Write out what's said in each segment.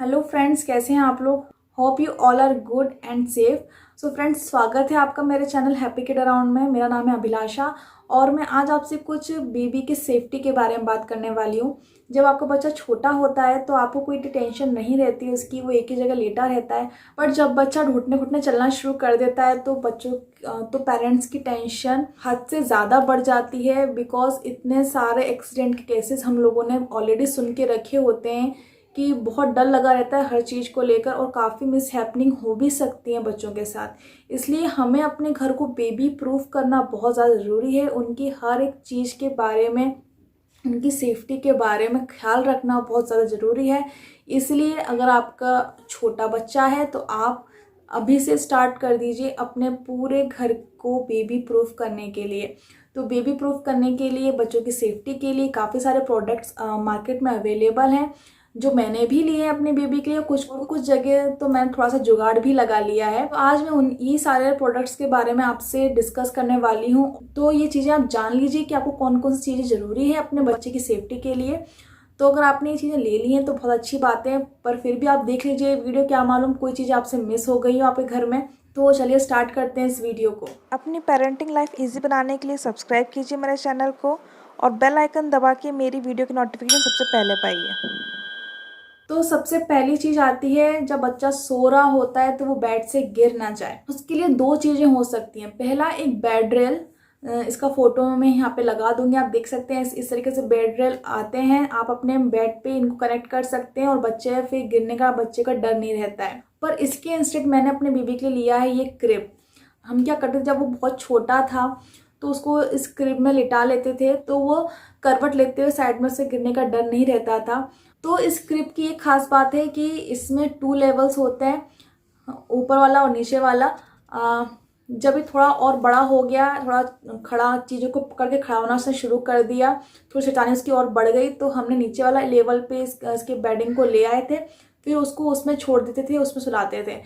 Hello friends, कैसे हैं आप लोग। Hope you all are good and safe. So friends, स्वागत है आपका मेरे चैनल हैप्पी किड अराउंड में। मेरा नाम है अभिलाषा और मैं आज आपसे कुछ बेबी की सेफ्टी के बारे में बात करने वाली हूँ। जब आपका बच्चा छोटा होता है तो आपको कोई टेंशन नहीं रहती है उसकी, वो एक ही जगह लेटा रहता है। पर जब बच्चा घुटने घुटने चलना शुरू कर देता है तो पेरेंट्स की टेंशन हद से ज़्यादा बढ़ जाती है। बिकॉज इतने सारे एक्सीडेंट के केसेस हम लोगों ने ऑलरेडी सुन के रखे होते हैं कि बहुत डर लगा रहता है हर चीज़ को लेकर और काफ़ी मिस हैपनिंग हो भी सकती है बच्चों के साथ। इसलिए हमें अपने घर को बेबी प्रूफ करना बहुत ज़्यादा ज़रूरी है। उनकी हर एक चीज़ के बारे में, उनकी सेफ्टी के बारे में ख्याल रखना बहुत ज़्यादा ज़रूरी है। इसलिए अगर आपका छोटा बच्चा है तो आप अभी से स्टार्ट कर दीजिए अपने पूरे घर को बेबी प्रूफ करने के लिए। तो बेबी प्रूफ करने के लिए, बच्चों की सेफ्टी के लिए काफ़ी सारे प्रोडक्ट्स मार्केट में अवेलेबल हैं जो मैंने भी लिए हैं अपने बेबी के लिए। कुछ जगह तो मैंने थोड़ा सा जुगाड़ भी लगा लिया है। तो आज मैं ये सारे प्रोडक्ट्स के बारे में आपसे डिस्कस करने वाली हूँ। तो ये चीज़ें आप जान लीजिए कि आपको कौन कौन सी चीज़ें ज़रूरी है अपने बच्चे की सेफ्टी के लिए। तो अगर आपने ये चीज़ें ले ली हैं तो बहुत अच्छी बात है, पर फिर भी आप देख लीजिए वीडियो, क्या मालूम कोई चीज़ आपसे मिस हो गई हो आपके घर में। तो चलिए स्टार्ट करते हैं इस वीडियो को। अपनी पेरेंटिंग लाइफ इजी बनाने के लिए सब्सक्राइब कीजिए मेरे चैनल को और बेल आइकन दबा के मेरी वीडियो की नोटिफिकेशन सबसे पहले पाइए। तो सबसे पहली चीज आती है, जब बच्चा सो रहा होता है तो वो बेड से गिर ना जाए। उसके लिए दो चीजें हो सकती हैं। पहला, एक बेड रेल, इसका फोटो मैं यहाँ पे लगा दूंगी, आप देख सकते हैं। इस तरीके से बेड रेल आते हैं, आप अपने बेड पे इनको कनेक्ट कर सकते हैं और बच्चे फिर गिरने का बच्चे का डर नहीं रहता है। पर इसके इंस्टेड मैंने अपने बेबी के लिए लिया है ये क्रिब। हम क्या करते थे, जब वो बहुत छोटा था तो उसको इस क्रिब में लिटा लेते थे तो वो करवट लेते हुए साइड में से गिरने का डर नहीं रहता था। तो इस क्रिब की एक खास बात है कि इसमें 2 लेवल्स होते हैं, ऊपर वाला और नीचे वाला। जब ये थोड़ा और बड़ा हो गया, थोड़ा खड़ा चीज़ों को पकड़ के खड़ा होना उसने शुरू कर दिया, थोड़ी शैतानी उसकी और बढ़ गई, तो हमने नीचे वाला लेवल पे इसके बेडिंग को ले आए थे। फिर उसको उसमें छोड़ देते थे, उसमें सुलाते थे।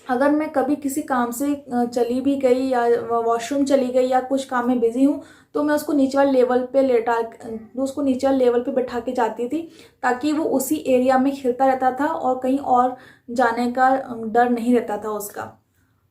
अगर मैं कभी किसी काम से चली भी गई या वॉशरूम चली गई या कुछ काम में बिजी हूँ तो मैं उसको नीचे वाले लेवल पे उसको नीचे वाले लेवल पे बैठा के जाती थी, ताकि वो उसी एरिया में खेलता रहता था और कहीं और जाने का डर नहीं रहता था उसका।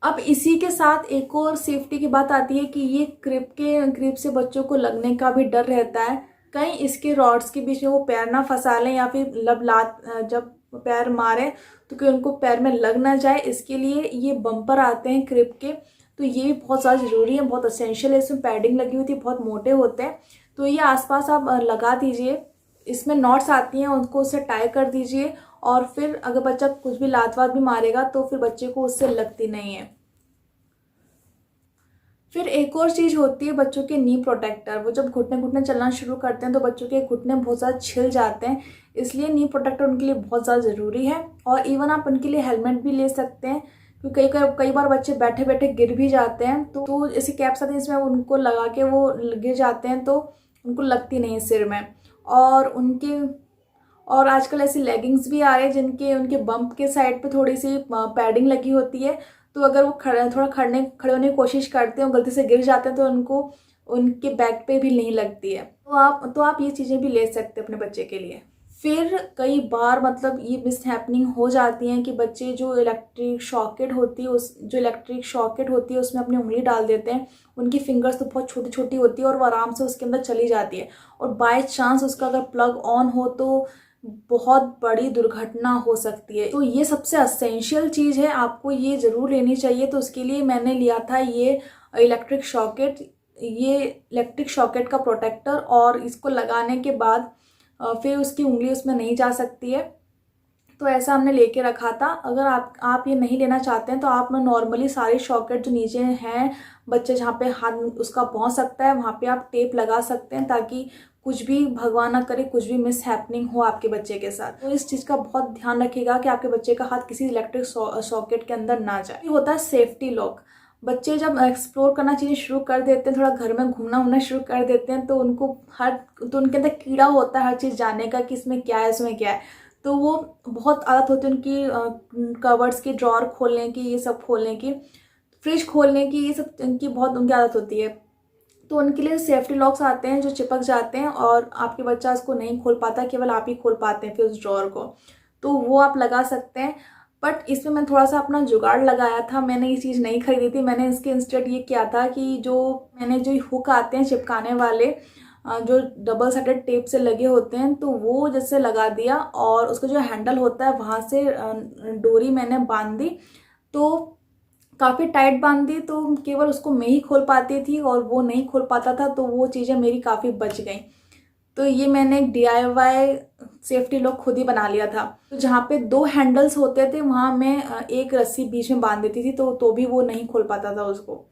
अब इसी के साथ एक और सेफ्टी की बात आती है कि ये क्रिप से बच्चों को लगने का भी डर रहता है। कहीं इसके रॉड्स के बीच में वो पैर ना फंसा लें या फिर जब पैर मारे तो कि उनको पैर में लग ना जाए। इसके लिए ये बम्पर आते हैं क्रिप के, तो ये भी बहुत ज़्यादा ज़रूरी है, बहुत असेंशियल है। इसमें पैडिंग लगी हुई थी, बहुत मोटे होते हैं, तो ये आसपास आप लगा दीजिए। इसमें नॉट्स आती हैं, उनको उससे टाई कर दीजिए और फिर अगर बच्चा कुछ भी लात वात भी मारेगा तो फिर बच्चे को उससे लगती नहीं है। फिर एक और चीज़ होती है बच्चों के नी प्रोटेक्टर। वो जब घुटने घुटने चलना शुरू करते हैं तो बच्चों के घुटने बहुत ज़्यादा छिल जाते हैं, इसलिए नी प्रोटेक्टर उनके लिए बहुत ज़्यादा ज़रूरी है। और इवन आप उनके लिए हेलमेट भी ले सकते हैं, क्योंकि कई बार बच्चे बैठे बैठे गिर भी जाते हैं। तो ऐसी कैप्स आती है, इसमें उनको लगा के वो गिर जाते हैं तो उनको लगती नहीं सिर में। और आजकल ऐसी लेगिंग्स भी आ रहे हैं जिनके उनके बम्प के साइड पे थोड़ी सी पैडिंग लगी होती है, तो अगर वो थोड़ा खड़े होने की कोशिश करते हैं और गलती से गिर जाते हैं तो उनको उनके बैक पे भी नहीं लगती है। तो आप ये चीज़ें भी ले सकते हैं अपने बच्चे के लिए। फिर कई बार ये मिस हैपनिंग हो जाती हैं कि बच्चे जो इलेक्ट्रिक शॉकेट होती है उसमें अपनी उंगली डाल देते हैं। उनकी फिंगर्स तो बहुत छोटी छोटी होती है और वो आराम से उसके अंदर चली जाती है, और बाय चांस उसका अगर प्लग ऑन हो तो बहुत बड़ी दुर्घटना हो सकती है। तो ये सबसे असेंशियल चीज़ है, आपको ये ज़रूर लेनी चाहिए। तो उसके लिए मैंने लिया था ये इलेक्ट्रिक शॉकेट का प्रोटेक्टर, और इसको लगाने के बाद फिर उसकी उंगली उसमें नहीं जा सकती है। तो ऐसा हमने लेके रखा था। अगर आप ये नहीं लेना चाहते हैं तो आप नॉर्मली सारे शॉकेट जो नीचे हैं, बच्चे जहाँ पे हाथ उसका पहुँच सकता है वहाँ पे आप टेप लगा सकते हैं, ताकि कुछ भी, भगवान ना करे, कुछ भी मिस हैपनिंग हो आपके बच्चे के साथ। तो इस चीज़ का बहुत ध्यान रखिएगा कि आपके बच्चे का हाथ किसी इलेक्ट्रिक सॉकेट के अंदर ना जाए। ये होता है सेफ्टी लॉक। बच्चे जब एक्सप्लोर करना चीज़ें शुरू कर देते हैं, थोड़ा घर में घूमना शुरू कर देते हैं, तो उनके अंदर कीड़ा होता है हर चीज़ जानने का कि इसमें क्या है, इसमें क्या है। तो वो बहुत आदत होती है उनकी कवर्ड्स की, ड्रॉर खोलने की, ये सब खोलने की, फ्रिज खोलने की, ये सब उनकी आदत होती है। तो उनके लिए सेफ्टी लॉक्स आते हैं जो चिपक जाते हैं और आपके बच्चा उसको नहीं खोल पाता, केवल आप ही खोल पाते हैं फिर उस ड्रॉर को। तो वो आप लगा सकते हैं। बट इसमें मैं थोड़ा सा अपना जुगाड़ लगाया था, मैंने ये चीज़ नहीं खरीदी थी। मैंने इसके इंस्टेड ये किया था कि जो हुक आते हैं चिपकाने वाले, जो डबल साइडेड टेप से लगे होते हैं, तो वो जैसे लगा दिया और उसका जो हैंडल होता है वहाँ से डोरी मैंने बांध दी। तो काफ़ी टाइट बांध दी, तो केवल उसको मैं ही खोल पाती थी और वो नहीं खोल पाता था, तो वो चीज़ें मेरी काफ़ी बच गई। तो ये मैंने एक DIY सेफ्टी लॉक खुद ही बना लिया था। तो जहाँ पे 2 हैंडल्स होते थे वहाँ मैं एक रस्सी बीच में बांध देती थी, तो भी वो नहीं खोल पाता था उसको।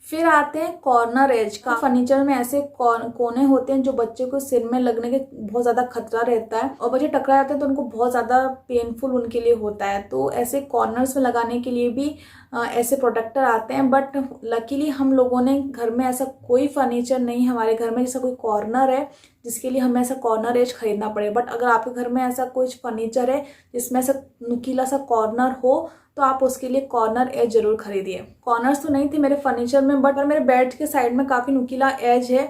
फिर आते हैं कॉर्नर एज का। फर्नीचर में ऐसे कोने होते हैं जो बच्चे को सिर में लगने के बहुत ज़्यादा खतरा रहता है और बच्चे टकरा जाते हैं तो उनको बहुत ज़्यादा पेनफुल उनके लिए होता है। तो ऐसे कॉर्नर्स में लगाने के लिए भी ऐसे प्रोटेक्टर आते हैं। बट लकीली हम लोगों ने घर में ऐसा कोई फर्नीचर नहीं, हमारे घर में जैसा कोई कॉर्नर है जिसके लिए हमें ऐसा कॉर्नर एज खरीदना पड़े। बट अगर आपके घर में ऐसा कुछ फर्नीचर है जिसमें ऐसा नुकीला सा कॉर्नर हो तो आप उसके लिए कॉर्नर एज जरूर खरीदिए। कॉर्नर्स तो नहीं थे मेरे फर्नीचर में, बट मेरे बेड के साइड में काफ़ी नुकीला एज है,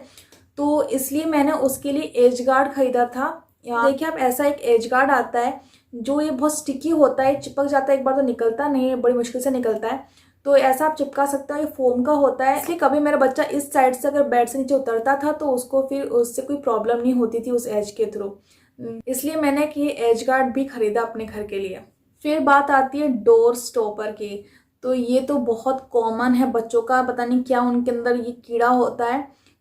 तो इसलिए मैंने उसके लिए एज गार्ड खरीदा था। यहाँ देखिए आप, ऐसा एक एज गार्ड आता है जो ये बहुत स्टिकी होता है, चिपक जाता है एक बार तो निकलता नहीं है, बड़ी मुश्किल से निकलता है। तो ऐसा आप चिपका सकते हो, ये फोम का होता है। इसलिए कभी मेरा बच्चा इस साइड से अगर बेड से नीचे उतरता था तो उसको फिर उससे कोई प्रॉब्लम नहीं होती थी उस एज के थ्रू। इसलिए मैंने ये एज गार्ड भी खरीदा अपने घर के लिए। फिर बात आती है डोर स्टॉपर की। तो ये तो बहुत कॉमन है बच्चों का, पता नहीं क्या उनके अंदर ये कीड़ा होता है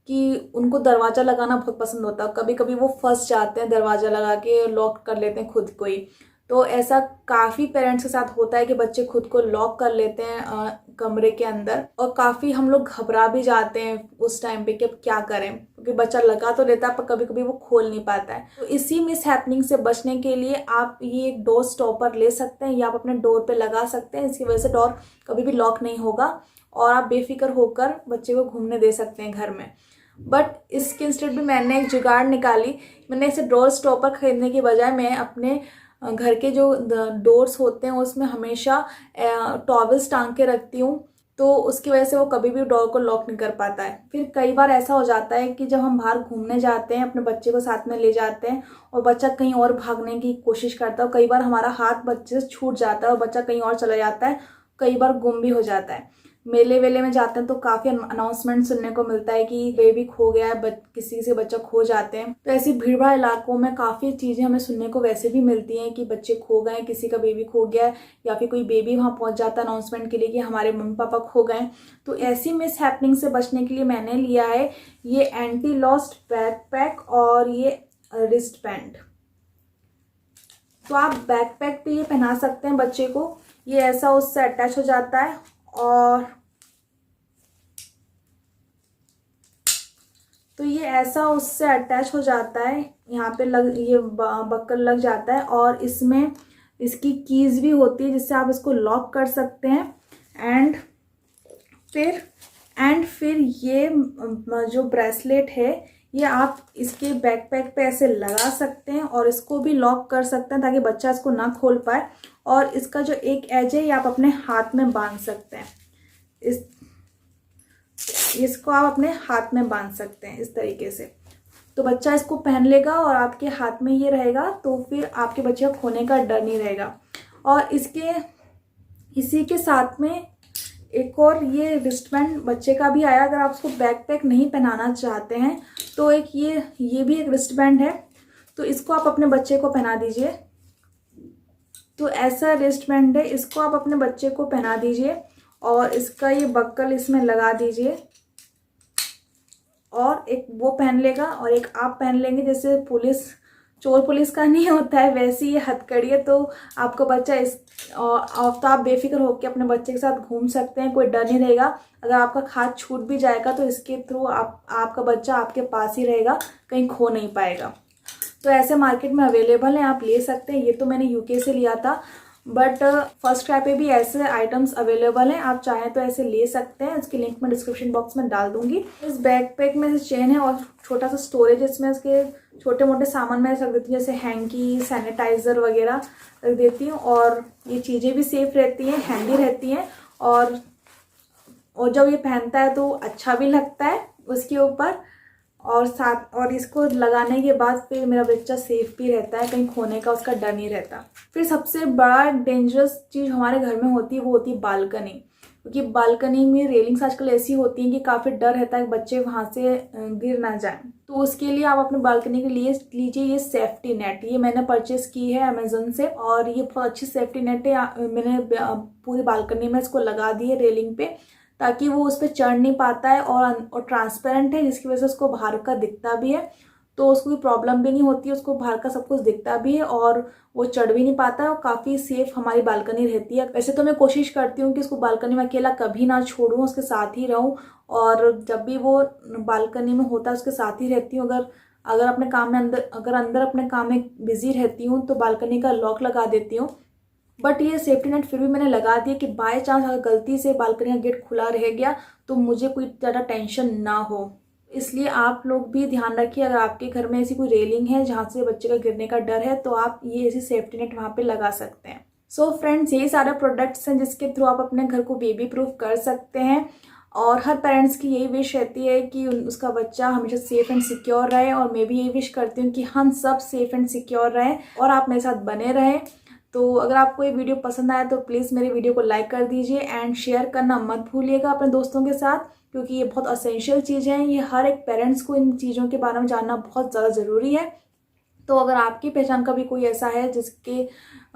कि उनको दरवाज़ा लगाना बहुत पसंद होता है। कभी कभी वो फंस जाते हैं, दरवाज़ा लगा के लॉक कर लेते हैं खुद को ही। तो ऐसा काफ़ी पेरेंट्स के साथ होता है कि बच्चे खुद को लॉक कर लेते हैं कमरे के अंदर, और काफ़ी हम लोग घबरा भी जाते हैं उस टाइम पे कि अब क्या करें, क्योंकि बच्चा लगा तो लेता है पर कभी कभी वो खोल नहीं पाता है। तो इसी मिस हैपनिंग से बचने के लिए आप ये एक डोर स्टॉपर ले सकते हैं या आप अपने डोर पे लगा सकते हैं। इसकी वजह से डोर कभी भी लॉक नहीं होगा और आप बेफिक्र होकर बच्चे को घूमने दे सकते हैं घर में। बट इसके इंस्टेड भी मैंने एक जुगाड़ निकाली। मैंने इसे डोर स्टॉपर खरीदने की बजाय मैं अपने घर के जो डोर्स होते हैं उसमें हमेशा टॉवल्स टांग के रखती हूँ, तो उसकी वजह से वो कभी भी डोर को लॉक नहीं कर पाता है। फिर कई बार ऐसा हो जाता है कि जब हम बाहर घूमने जाते हैं, अपने बच्चे को साथ में ले जाते हैं और बच्चा कहीं और भागने की कोशिश करता है, कई बार हमारा हाथ बच्चे से छूट जाता है और बच्चा कहीं और चला जाता है, कई बार गुम भी हो जाता है। मेले वेले में जाते हैं तो काफ़ी अनाउंसमेंट सुनने को मिलता है कि बेबी खो गया है, किसी से बच्चा खो जाते हैं। तो ऐसी भीड़ भाड़ इलाकों में काफ़ी चीज़ें हमें सुनने को वैसे भी मिलती हैं कि बच्चे खो गए, किसी का बेबी खो गया है, या फिर कोई बेबी वहाँ पहुँच जाता है अनाउंसमेंट के लिए कि हमारे मम्मी पापा खो गए। तो ऐसी मिस हैपनिंग से बचने के लिए मैंने लिया है ये एंटी लॉस्ट बैकपैक और ये रिस्ट बैंड। तो आप बैकपैक पे ये पहना सकते हैं बच्चे को, ये ऐसा उससे अटैच हो जाता है और तो ये ऐसा उससे अटैच हो जाता है, यहाँ पे ये बक्कल लग जाता है और इसमें इसकी कीज़ भी होती है जिससे आप इसको लॉक कर सकते हैं। एंड फिर ये जो ब्रेसलेट है ये आप इसके बैकपैक पे ऐसे लगा सकते हैं और इसको भी लॉक कर सकते हैं ताकि बच्चा इसको ना खोल पाए। और इसका जो एक एज है ये आप अपने हाथ में बांध सकते हैं, इसको आप अपने हाथ में बांध सकते हैं इस तरीके से। तो बच्चा इसको पहन लेगा और आपके हाथ में ये रहेगा, तो फिर आपके बच्चे का खोने का डर नहीं रहेगा। और इसी के साथ में एक और ये रिस्टबैंड बच्चे का भी आया। अगर आप उसको बैकपैक नहीं पहनाना चाहते हैं तो एक ये भी एक रिस्टबैंड है, तो इसको आप अपने बच्चे को पहना दीजिए। तो ऐसा रिस्टबैंड है, इसको आप अपने बच्चे को पहना दीजिए और इसका ये बक्कल इसमें लगा दीजिए और एक वो पहन लेगा और एक आप पहन लेंगे। जैसे चोर पुलिस का नहीं होता है वैसी ये हथकड़ी है, तो आपका बच्चा तो आप बेफिक्र होकर अपने बच्चे के साथ घूम सकते हैं, कोई डर नहीं रहेगा। अगर आपका हाथ छूट भी जाएगा तो इसके थ्रू आपका बच्चा आपके पास ही रहेगा, कहीं खो नहीं पाएगा। तो ऐसे मार्केट में अवेलेबल हैं, आप ले सकते हैं। ये तो मैंने यूके से लिया था, बट फर्स्ट क्राई पे भी ऐसे आइटम्स अवेलेबल हैं, आप चाहें तो ऐसे ले सकते हैं। इसकी लिंक मैं डिस्क्रिप्शन बॉक्स में डाल दूंगी। इस बैकपैक में चेन है और छोटा सा स्टोरेज, इसमें इसके छोटे मोटे सामान मैं रख देती हूँ, जैसे हैंकी, सैनिटाइज़र वगैरह रख देती हूँ। और ये चीज़ें भी सेफ रहती हैं, हैंडी रहती हैं और जब ये पहनता है तो अच्छा भी लगता है उसके ऊपर। और इसको लगाने के बाद फिर मेरा बच्चा सेफ भी रहता है, कहीं खोने का उसका डर नहीं रहता। फिर सबसे बड़ा डेंजरस चीज़ हमारे घर में होती है वो होती है बालकनी, क्योंकि बालकनी में रेलिंग्स आजकल ऐसी होती हैं कि काफ़ी डर रहता है कि बच्चे वहाँ से गिर ना जाएं। तो उसके लिए आप अपने बालकनी के लिए लीजिए ये सेफ्टी नेट। ये मैंने परचेज़ की है अमेज़न से और ये बहुत अच्छी सेफ्टी नेट है। मैंने पूरी बालकनी में इसको लगा दी है रेलिंग पे, ताकि वो उस पर चढ़ नहीं पाता है और ट्रांसपेरेंट है, जिसकी वजह से उसको बाहर का दिखता भी है, तो उसको कोई प्रॉब्लम भी नहीं होती है, उसको बाहर का सब कुछ दिखता भी है और वो चढ़ भी नहीं पाता है और काफ़ी सेफ हमारी बालकनी रहती है। वैसे तो मैं कोशिश करती हूँ कि उसको बालकनी में अकेला कभी ना छोड़ूँ, उसके साथ ही रहूँ और जब भी वो बालकनी में होता है उसके साथ ही रहती हूँ। अगर अपने काम में अंदर अपने काम में बिजी रहती हूँ तो बालकनी का लॉक लगा देती हूँ। बट ये सेफ्टी नेट फिर भी मैंने लगा दिया कि बाय चांस अगर गलती से बालकनी का गेट खुला रह गया तो मुझे कोई ज़्यादा टेंशन ना हो। इसलिए आप लोग भी ध्यान रखिए, अगर आपके घर में ऐसी कोई रेलिंग है जहाँ से बच्चे का गिरने का डर है तो आप ये ऐसी सेफ्टी नेट वहाँ पे लगा सकते हैं। सो फ्रेंड्स, यही सारे प्रोडक्ट्स हैं जिसके थ्रू आप अपने घर को बेबी प्रूफ कर सकते हैं और हर पेरेंट्स की यही विश रहती है कि उसका बच्चा हमेशा सेफ एंड सिक्योर रहे और मैं भी यही विश करती हूँ कि हम सब सेफ एंड सिक्योर रहें और आप मेरे साथ बने रहें। तो अगर आपको ये वीडियो पसंद आया तो प्लीज़ मेरे वीडियो को लाइक कर दीजिए एंड शेयर करना मत भूलिएगा अपने दोस्तों के साथ, क्योंकि ये बहुत असेंशियल चीज़ें हैं। ये हर एक पेरेंट्स को इन चीज़ों के बारे में जानना बहुत ज़्यादा ज़रूरी है। तो अगर आपकी पहचान का भी कोई ऐसा है जिसके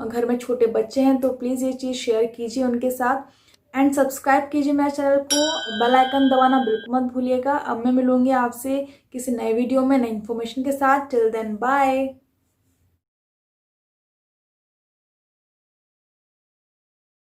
घर में छोटे बच्चे हैं तो प्लीज़ ये चीज़ शेयर कीजिए उनके साथ एंड सब्सक्राइब कीजिए मेरे चैनल को। बेल आइकन दबाना बिल्कुल मत भूलिएगा। अब मैं मिलूंगी आपसे किसी नए वीडियो में नई इन्फॉर्मेशन के साथ। Till then bye.